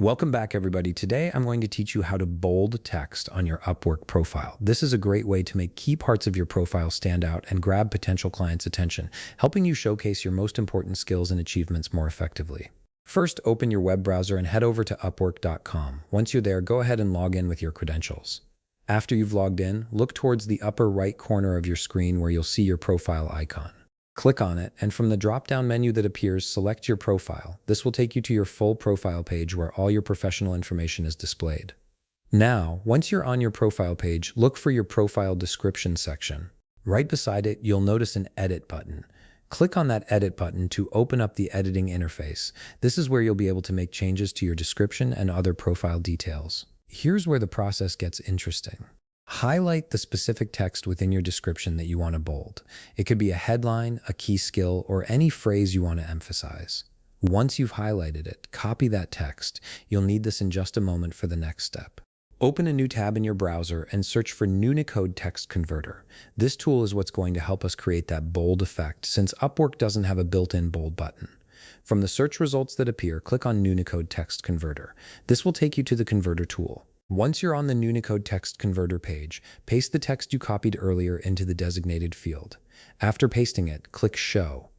Welcome back, everybody. Today, I'm going to teach you how to bold text on your Upwork profile. This is a great way to make key parts of your profile stand out and grab potential clients' attention, helping you showcase your most important skills and achievements more effectively. First, open your web browser and head over to Upwork.com. Once you're there, go ahead and log in with your credentials. After you've logged in, look towards the upper right corner of your screen where you'll see your profile icon. Click on it, and from the drop-down menu that appears, select your profile. This will take you to your full profile page where all your professional information is displayed. Now, once you're on your profile page, look for your profile description section. Right beside it, you'll notice an Edit button. Click on that Edit button to open up the editing interface. This is where you'll be able to make changes to your description and other profile details. Here's where the process gets interesting. Highlight the specific text within your description that you want to bold. It could be a headline, a key skill, or any phrase you want to emphasize. Once you've highlighted it, copy that text. You'll need this in just a moment for the next step. Open a new tab in your browser and search for Unicode Text Converter. This tool is what's going to help us create that bold effect, since Upwork doesn't have a built-in bold button. From the search results that appear, click on Unicode Text Converter. This will take you to the Converter tool. Once you're on the Unicode Text Converter page, paste the text you copied earlier into the designated field. After pasting it, click Show.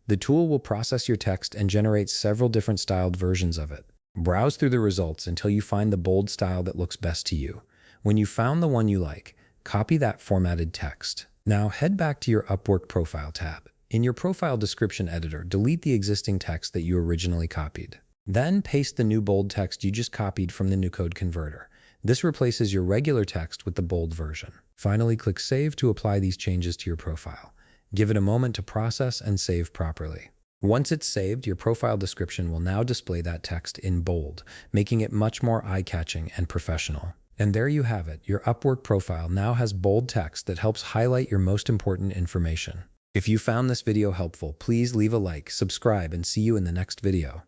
The tool will process your text and generate several different styled versions of it. Browse through the results until you find the bold style that looks best to you. When you've found the one you like, copy that formatted text. Now head back to your Upwork Profile tab. In your Profile Description Editor, delete the existing text that you originally copied. Then paste the new bold text you just copied from the Unicode Converter. This replaces your regular text with the bold version. Finally, click Save to apply these changes to your profile. Give it a moment to process and save properly. Once it's saved, your profile description will now display that text in bold, making it much more eye-catching and professional. And there you have it. Your Upwork profile now has bold text that helps highlight your most important information. If you found this video helpful, please leave a like, subscribe, and see you in the next video.